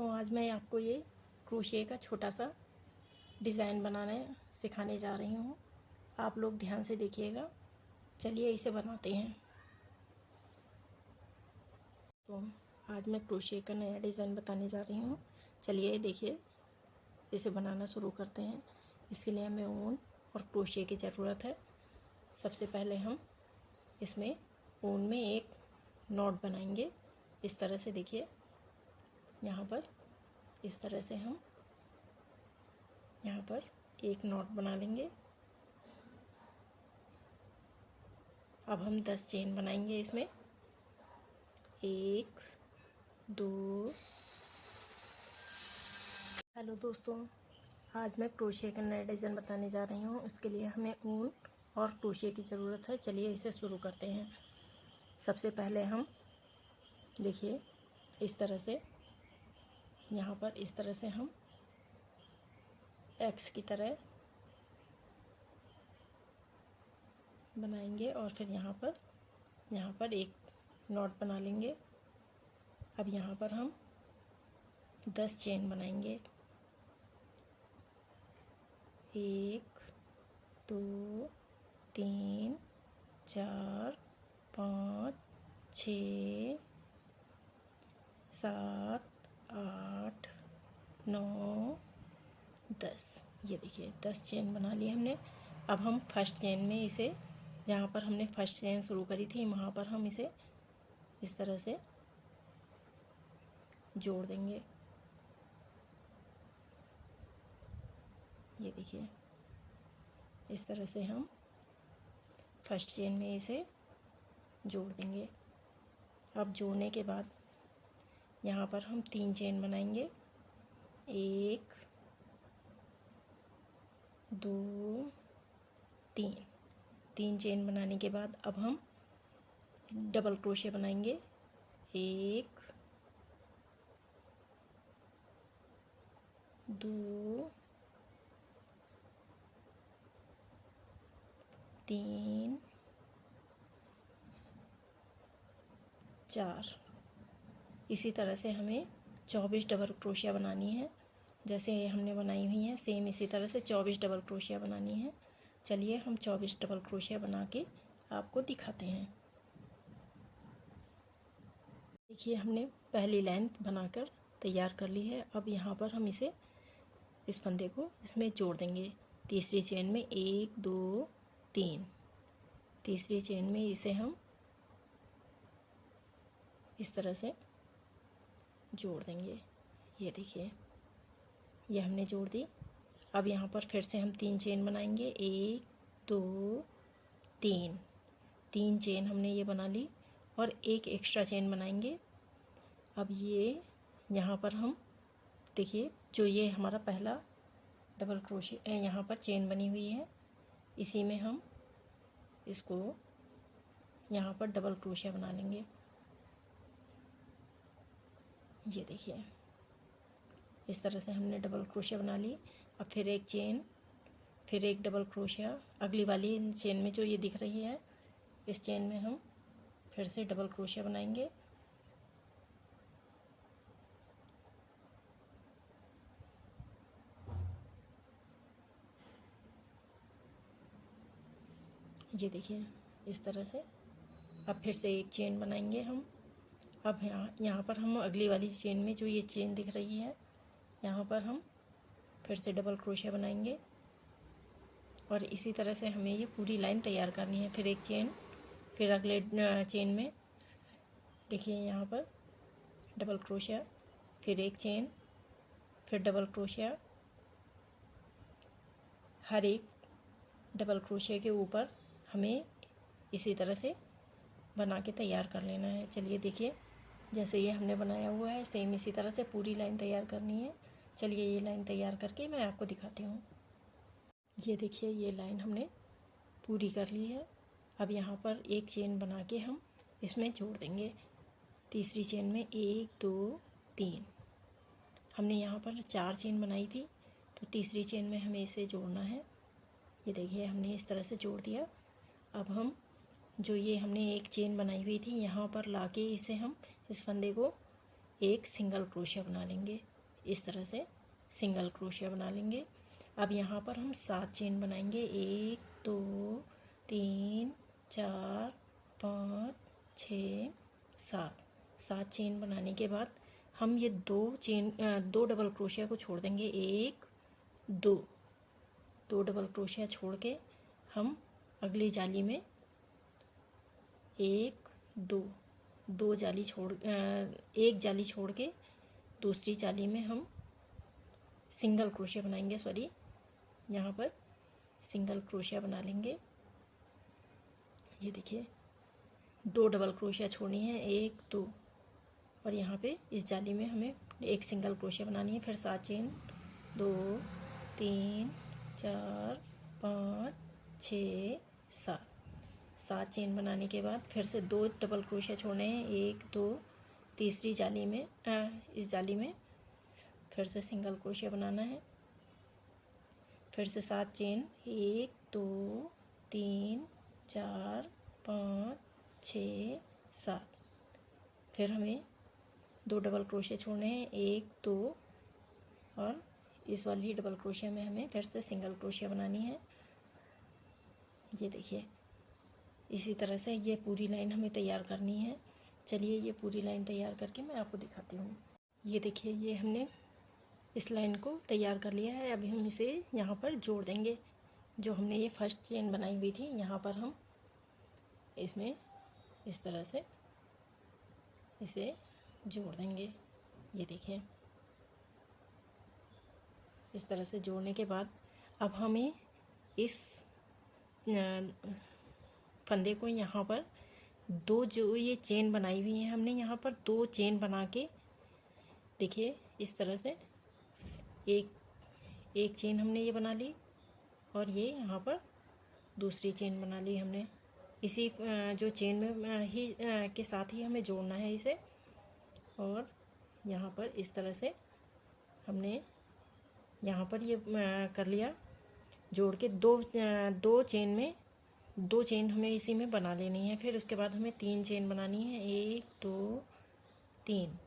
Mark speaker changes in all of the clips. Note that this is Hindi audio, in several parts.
Speaker 1: दोस्तों, आज मैं आपको ये क्रोशिया का छोटा सा डिज़ाइन बनाना सिखाने जा रही हूँ। आप लोग ध्यान से देखिएगा। चलिए इसे बनाते हैं। तो आज मैं क्रोशिया का नया डिज़ाइन बताने जा रही हूँ। चलिए देखिए, इसे बनाना शुरू करते हैं। इसके लिए हमें ऊन और क्रोशिया की ज़रूरत है। सबसे पहले हम इसमें ऊन में एक नॉट बनाएंगे। इस तरह से देखिए, यहाँ पर इस तरह से हम यहाँ पर एक नॉट बना लेंगे। अब हम 10 चेन बनाएंगे इसमें। 1 2। हेलो दोस्तों, आज मैं क्रोशिया का नया डिज़ाइन बताने जा रही हूँ। उसके लिए हमें ऊन और क्रोशिया की ज़रूरत है। चलिए इसे शुरू करते हैं। सबसे पहले हम देखिए, इस तरह से यहाँ पर इस तरह से हम एक्स की तरह बनाएंगे और फिर यहाँ पर एक नॉट बना लेंगे। अब यहाँ पर हम 10 चेन बनाएंगे। 1 2 3 4 5 6 7 8 9 10। ये देखिए 10 चेन बना ली हमने। अब हम फर्स्ट चेन में इसे, जहाँ पर हमने फर्स्ट चेन शुरू करी थी, वहाँ पर हम इसे इस तरह से जोड़ देंगे। ये देखिए, इस तरह से हम फर्स्ट चेन में इसे जोड़ देंगे। अब जोड़ने के बाद यहाँ पर हम 3 चेन बनाएंगे। 1 2 3। 3 चेन बनाने के बाद अब हम डबल क्रोशिया बनाएंगे। 1 2 3 4। इसी तरह से हमें 24 डबल क्रोशिया बनानी है। जैसे ये हमने बनाई हुई है, सेम इसी तरह से 24 डबल क्रोशिया बनानी है। चलिए हम 24 डबल क्रोशिया बना के आपको दिखाते हैं। देखिए, हमने पहली लाइन बनाकर तैयार कर ली है। अब यहाँ पर हम इस फंदे को इसमें जोड़ देंगे। तीसरी चेन में 1 2 3। तीसरी चेन में इसे हम इस तरह से जोड़ देंगे। ये देखिए, ये हमने जोड़ दी। अब यहाँ पर फिर से हम 3 चेन बनाएंगे। 1 2 3। 3 चेन हमने ये बना ली और एक एक्स्ट्रा चेन बनाएंगे। अब ये यहाँ पर हम देखिए, जो ये हमारा पहला डबल क्रोशिया यहाँ पर चेन बनी हुई है, इसी में हम इसको यहाँ पर डबल क्रोशिया बना लेंगे। ये देखिए, इस तरह से हमने डबल क्रोशिया बना ली। अब फिर एक चेन, फिर एक डबल क्रोशिया। अगली वाली चेन में जो ये दिख रही है, इस चेन में हम फिर से डबल क्रोशिया बनाएंगे। ये देखिए, इस तरह से। अब फिर से एक चेन बनाएंगे हम। अब यहाँ पर हम अगली वाली चेन में जो ये चेन दिख रही है, यहाँ पर हम फिर से डबल क्रोशिया बनाएंगे और इसी तरह से हमें ये पूरी लाइन तैयार करनी है। फिर एक चेन, फिर अगले चेन में देखिए यहाँ पर डबल क्रोशिया, फिर एक चेन, फिर डबल क्रोशिया। हर एक डबल क्रोशिया के ऊपर हमें इसी तरह से बना के तैयार कर लेना है। चलिए देखिए, जैसे ये हमने बनाया हुआ है, सेम इसी तरह से पूरी लाइन तैयार करनी है। चलिए ये लाइन तैयार करके मैं आपको दिखाती हूँ। ये देखिए, ये लाइन हमने पूरी कर ली है। अब यहाँ पर एक चेन बना के हम इसमें जोड़ देंगे। तीसरी चेन में 1 2 3। हमने यहाँ पर 4 चेन बनाई थी, तो तीसरी चेन में हमें इसे जोड़ना है। ये देखिए, हमने इस तरह से जोड़ दिया। अब हम जो ये हमने एक चेन बनाई हुई थी, यहाँ पर लाके इसे हम इस फंदे को एक सिंगल क्रोशिया बना लेंगे। इस तरह से सिंगल क्रोशिया बना लेंगे। अब यहाँ पर हम 7 चेन बनाएंगे। 1 2 3 4 5 6 7। 7 चेन बनाने के बाद हम ये दो डबल क्रोशिया को छोड़ देंगे। 1 2 2 डबल क्रोशिया छोड़ के हम अगली जाली में 1 2 2 जाली छोड़ एक जाली छोड़ के दूसरी जाली में हम सिंगल क्रोशिया बनाएंगे। सॉरी, यहाँ पर सिंगल क्रोशिया बना लेंगे। ये देखिए, 2 डबल क्रोशिया छोड़नी है, 1 2, और यहाँ पे इस जाली में हमें एक सिंगल क्रोशिया बनानी है। फिर 7 चेन, 2 3 4 5 6 7। 7 चेन बनाने के बाद फिर से 2 डबल क्रोशिया छोड़ने हैं। 1 2, तीसरी जाली में इस जाली में फिर से सिंगल क्रोशिया बनाना है। फिर से 7 चेन, 1 2 3 4 5 6 7। फिर हमें 2 डबल क्रोशिया छोड़ने हैं। 1 2, और इस वाली डबल क्रोशिया में हमें फिर से सिंगल क्रोशिया बनानी है। ये देखिए, इसी तरह से ये पूरी लाइन हमें तैयार करनी है। चलिए ये पूरी लाइन तैयार करके मैं आपको दिखाती हूँ। ये देखिए, ये हमने इस लाइन को तैयार कर लिया है। अभी हम इसे यहाँ पर जोड़ देंगे। जो हमने ये फर्स्ट चेन बनाई हुई थी, यहाँ पर हम इसमें इस तरह से इसे जोड़ देंगे। ये देखिए, इस तरह से जोड़ने के बाद अब हमें इस फंदे को यहाँ पर दो, जो ये चेन बनाई हुई है हमने, यहाँ पर 2 चेन बना के, देखिए इस तरह से एक चेन हमने ये बना ली, और ये यहाँ पर दूसरी चेन बना ली हमने। इसी जो चेन में ही के साथ ही हमें जोड़ना है इसे। और यहाँ पर इस तरह से हमने यहाँ पर ये कर लिया जोड़ के। दो चेन में 2 चेन हमें इसी में बना लेनी है। फिर उसके बाद हमें 3 चेन बनानी है। 1 2 3।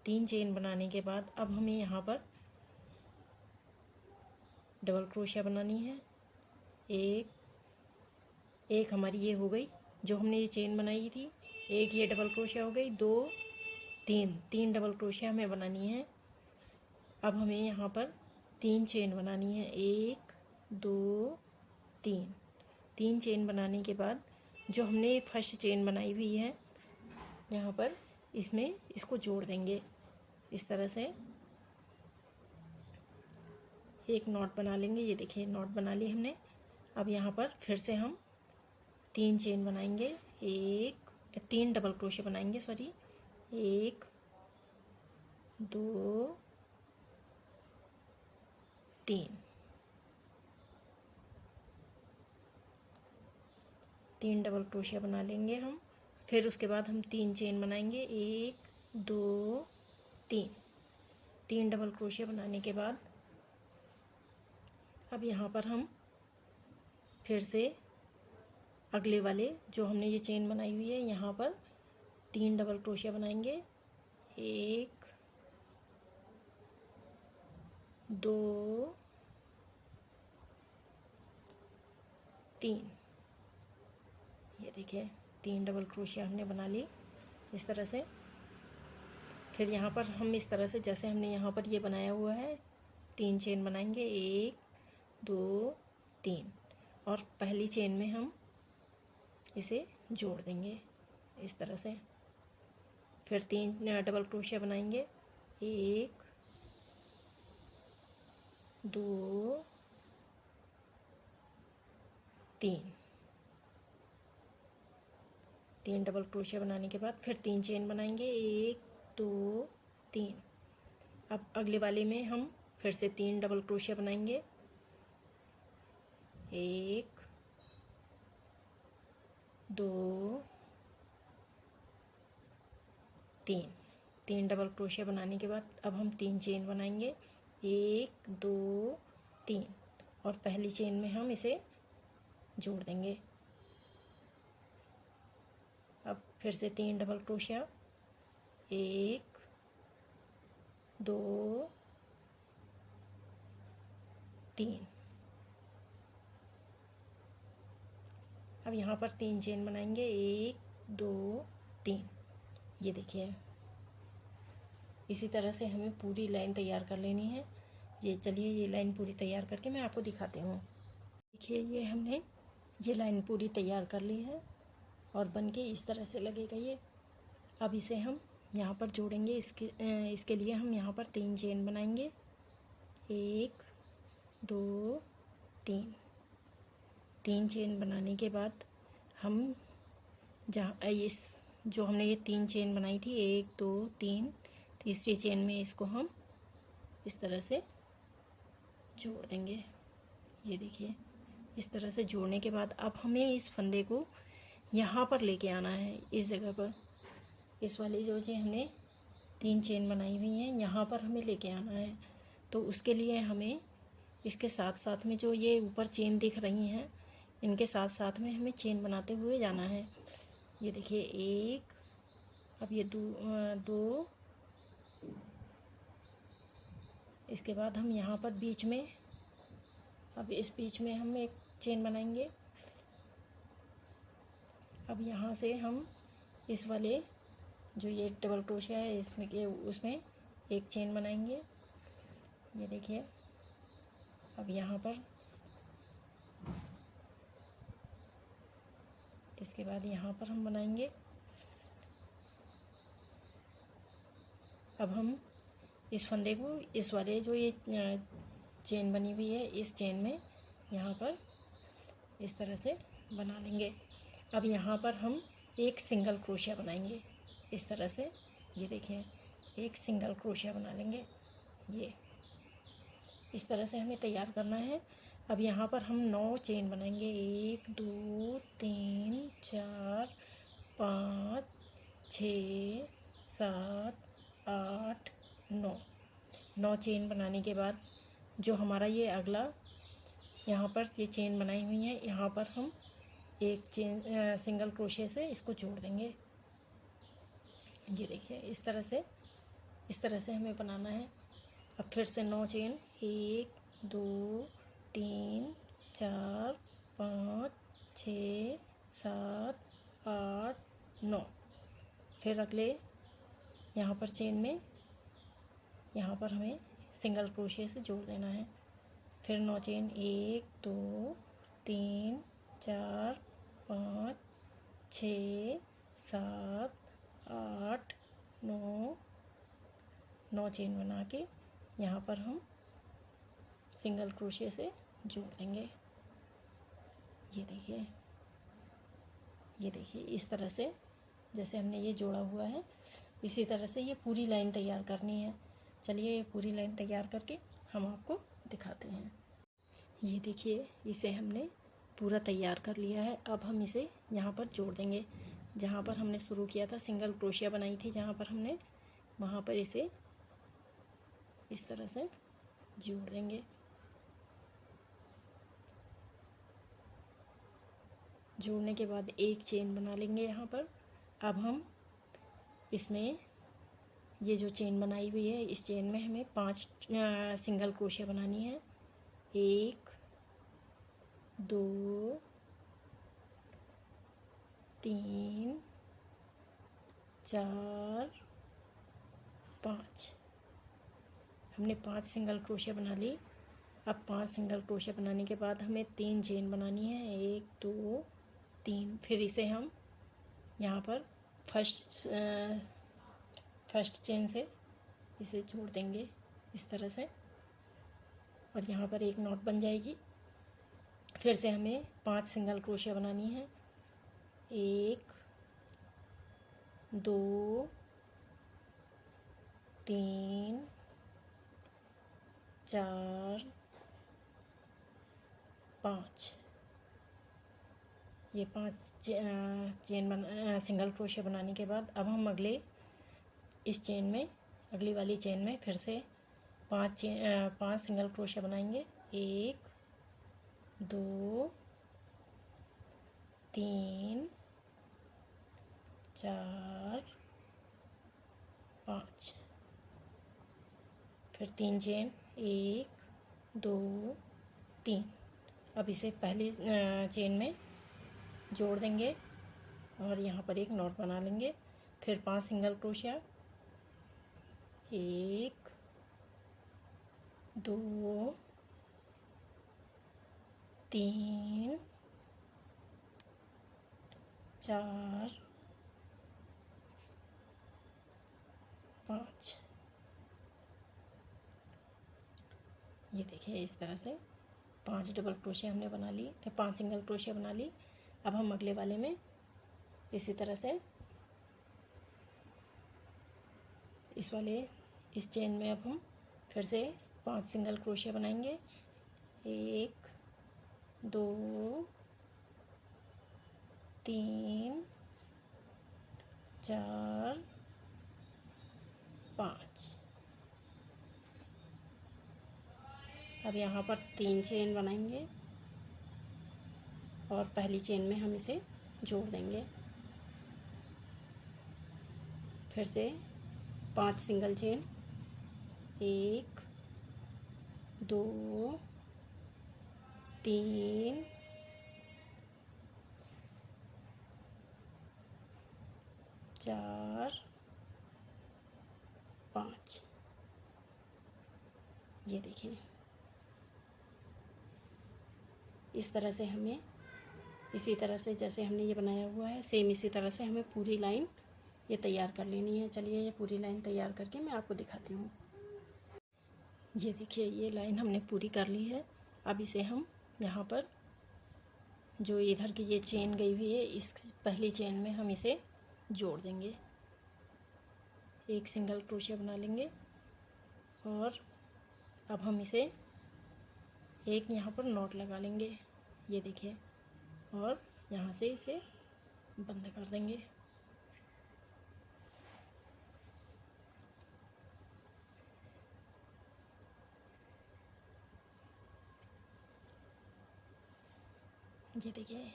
Speaker 1: 3 चेन बनाने के बाद अब हमें यहाँ पर डबल क्रोशिया बनानी है। एक हमारी ये हो गई, जो हमने ये चेन बनाई थी। एक ये डबल क्रोशिया हो गई। 2 3 डबल क्रोशिया हमें बनानी है। अब हमें यहाँ पर 3 चेन बनानी है। 1 2 3। 3 चेन बनाने के बाद जो हमने फर्स्ट चेन बनाई हुई है, यहाँ पर इसमें इसको जोड़ देंगे। इस तरह से एक नॉट बना लेंगे। ये देखिए, नॉट बना ली हमने। अब यहाँ पर फिर से हम 3 चेन बनाएंगे। 3 डबल क्रोशिया बनाएंगे, सॉरी। 1 2 3। 3 डबल क्रोशिया बना लेंगे हम। फिर उसके बाद हम 3 चेन बनाएंगे। 1 2 3। 3 डबल क्रोशिया बनाने के बाद अब यहाँ पर हम फिर से अगले वाले, जो हमने ये चेन बनाई हुई है, यहाँ पर 3 डबल क्रोशिया बनाएंगे। 1 2 3। ये देखिए, 3 डबल क्रोशिया हमने बना ली इस तरह से। फिर यहाँ पर हम इस तरह से, जैसे हमने यहाँ पर ये बनाया हुआ है, 3 चेन बनाएंगे। 1 2 3, और पहली चेन में हम इसे जोड़ देंगे इस तरह से। फिर 3 डबल क्रोशिया बनाएंगे। 1 2 3। 3 डबल क्रोशिया बनाने के बाद फिर 3 चेन बनाएंगे। 1 2 3। अब अगले वाले में हम फिर से 3 डबल क्रोशिया बनाएंगे। 1 2 3। 3 डबल क्रोशिया बनाने के बाद अब हम 3 चेन बनाएंगे। 1 2 3, और पहली चेन में हम इसे जोड़ देंगे। अब फिर से 3 डबल क्रोशिया। 1 2 3। अब यहाँ पर 3 चेन बनाएंगे, 1 2 3। ये देखिए, इसी तरह से हमें पूरी लाइन तैयार कर लेनी है। ये चलिए, ये लाइन पूरी तैयार करके मैं आपको दिखाती हूँ। देखिए, ये हमने ये लाइन पूरी तैयार कर ली है और बन के इस तरह से लगेगा ये। अब इसे हम यहाँ पर जोड़ेंगे। इसके लिए हम यहाँ पर 3 चेन बनाएंगे, 1 2 3। 3 चेन बनाने के बाद हम जहाँ इस जो हमने ये 3 चेन बनाई थी, 1 2 3, तीसरी चेन में इसको हम इस तरह से जोड़ देंगे। ये देखिए, इस तरह से जोड़ने के बाद अब हमें इस फंदे को यहाँ पर लेके आना है, इस जगह पर। इस वाली जो हमने 3 चेन बनाई हुई हैं, यहाँ पर हमें लेके आना है। तो उसके लिए हमें इसके साथ साथ में जो ये ऊपर चेन दिख रही हैं, इनके साथ साथ में हमें चेन बनाते हुए जाना है। ये देखिए, 1, अब ये 2, इसके बाद हम यहाँ पर बीच में, अब इस बीच में हम एक चेन बनाएंगे। अब यहाँ से हम इस वाले जो ये डबल क्रोशिया है इसमें के उसमें एक चेन बनाएंगे। ये देखिए, अब यहाँ पर इसके बाद यहाँ पर हम बनाएंगे। अब हम इस फंदे को इस वाले जो ये चेन बनी हुई है, इस चेन में यहाँ पर इस तरह से बना लेंगे। अब यहाँ पर हम एक सिंगल क्रोशिया बनाएंगे इस तरह से। ये देखिए, एक सिंगल क्रोशिया बना लेंगे। ये इस तरह से हमें तैयार करना है। अब यहाँ पर हम 9 चेन बनाएंगे, 1 2 3 4 5 6 7 8 9 चेन बनाने के बाद जो हमारा ये अगला यहाँ पर ये चेन बनाई हुई है, यहाँ पर हम एक चेन सिंगल क्रोशिया से इसको जोड़ देंगे। ये देखिए, इस तरह से हमें बनाना है। अब फिर से 9 चेन, 1 2 3 4 5 6 7 8 9। फिर अगले यहाँ पर चेन में यहाँ पर हमें सिंगल क्रोशिया से जोड़ देना है। फिर 9 चेन, 1 2 3 4 5 6 7 8 9 चेन बना के यहाँ पर हम सिंगल क्रोशिया से जोड़ देंगे। ये देखिए, इस तरह से जैसे हमने ये जोड़ा हुआ है, इसी तरह से ये पूरी लाइन तैयार करनी है। चलिए, ये पूरी लाइन तैयार करके हम आपको दिखाते हैं। ये देखिए, इसे हमने पूरा तैयार कर लिया है। अब हम इसे यहाँ पर जोड़ देंगे। जहाँ पर हमने शुरू किया था, सिंगल क्रोशिया बनाई थी जहाँ पर हमने, वहाँ पर इसे इस तरह से जोड़ देंगे। जोड़ने के बाद एक चेन बना लेंगे यहाँ पर। अब हम इसमें ये जो चेन बनाई हुई है, इस चेन में हमें 5 सिंगल क्रोशिया बनानी है। 1 2 3 4 5। हमने 5 सिंगल क्रोशिया बना ली। अब 5 सिंगल क्रोशिया बनाने के बाद हमें 3 चेन बनानी है, 1 2 3। फिर इसे हम यहाँ पर फर्स्ट चेन से इसे जोड़ देंगे इस तरह से, और यहाँ पर एक नॉट बन जाएगी। फिर से हमें 5 सिंगल क्रोशिया बनानी है, 1 2 3 4 5। ये 5 सिंगल क्रोशिया बनाने के बाद अब हम अगले इस चेन में, अगली वाली चेन में फिर से 5 सिंगल क्रोशिया बनाएंगे, 1 2 3 4 5। फिर 3 चेन, 1 2 3। अब इसे पहली चेन में जोड़ देंगे और यहाँ पर एक नॉट बना लेंगे। फिर 5 सिंगल क्रोशिया, 1 2 3 4 5। ये देखिए इस तरह से 5 डबल क्रोशिया हमने बना ली, 5 सिंगल क्रोशिया बना ली। अब हम अगले वाले में इसी तरह से इस चेन में अब हम फिर से 5 सिंगल क्रोशिया बनाएंगे। 1 2 3 4 5। अब यहाँ पर 3 चेन बनाएंगे और पहली चेन में हम इसे जोड़ देंगे। फिर से 5 सिंगल चेन, 1 2 3 4 5। ये देखिए इस तरह से हमें, इसी तरह से जैसे हमने ये बनाया हुआ है सेम इसी तरह से हमें पूरी लाइन ये तैयार कर लेनी है। चलिए ये पूरी लाइन तैयार करके मैं आपको दिखाती हूँ। ये देखिए ये लाइन हमने पूरी कर ली है। अब इसे हम यहाँ पर जो इधर की ये चेन गई हुई है इस पहली चेन में हम इसे जोड़ देंगे। एक सिंगल क्रोशिया बना लेंगे और अब हम इसे एक यहाँ पर नॉट लगा लेंगे। ये देखिए और यहाँ से इसे बंद कर देंगे। ये देखिए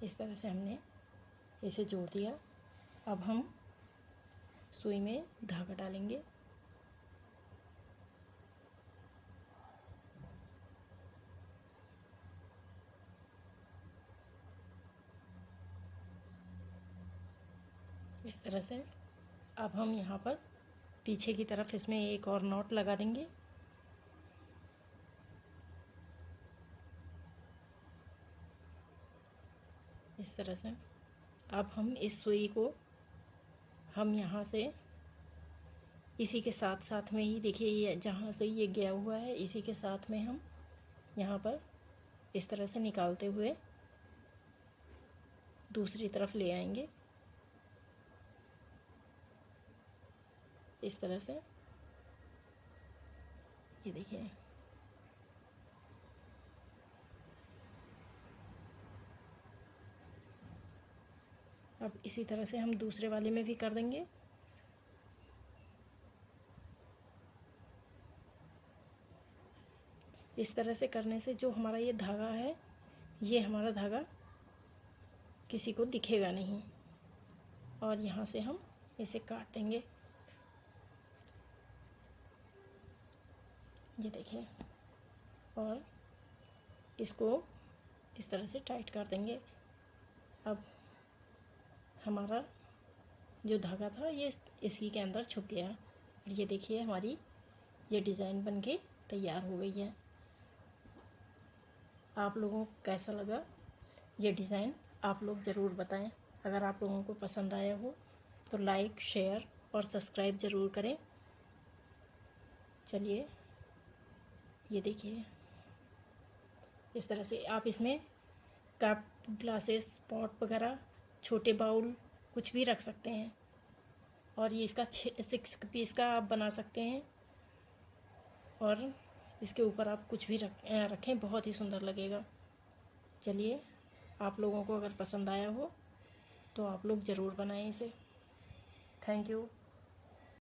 Speaker 1: इस तरह से हमने इसे जोड़ दिया। अब हम सुई में धागा डालेंगे। इस तरह से अब हम यहाँ पर पीछे की तरफ इसमें एक और नॉट लगा देंगे। इस तरह से अब हम इस सुई को हम यहाँ से इसी के साथ साथ में ही देखिए ये जहाँ से ये गया हुआ है इसी के साथ में हम यहाँ पर इस तरह से निकालते हुए दूसरी तरफ ले आएंगे। इस तरह से ये देखिए अब इसी तरह से हम दूसरे वाले में भी कर देंगे। इस तरह से करने से जो हमारा ये धागा है ये हमारा धागा किसी को दिखेगा नहीं और यहाँ से हम इसे काट देंगे। ये देखिए और इसको इस तरह से टाइट कर देंगे। अब हमारा जो धागा था ये इसी के अंदर छुप गया और ये देखिए हमारी ये डिज़ाइन बनके तैयार हो गई है। आप लोगों को कैसा लगा ये डिज़ाइन आप लोग ज़रूर बताएं। अगर आप लोगों को पसंद आया हो तो लाइक शेयर और सब्सक्राइब ज़रूर करें। चलिए ये देखिए इस तरह से आप इसमें कप ग्लासेस पॉट वगैरह छोटे बाउल कुछ भी रख सकते हैं और ये इसका 6 पीस का आप बना सकते हैं और इसके ऊपर आप कुछ भी रखें बहुत ही सुंदर लगेगा। चलिए आप लोगों को अगर पसंद आया हो तो आप लोग ज़रूर बनाएं इसे। Thank you.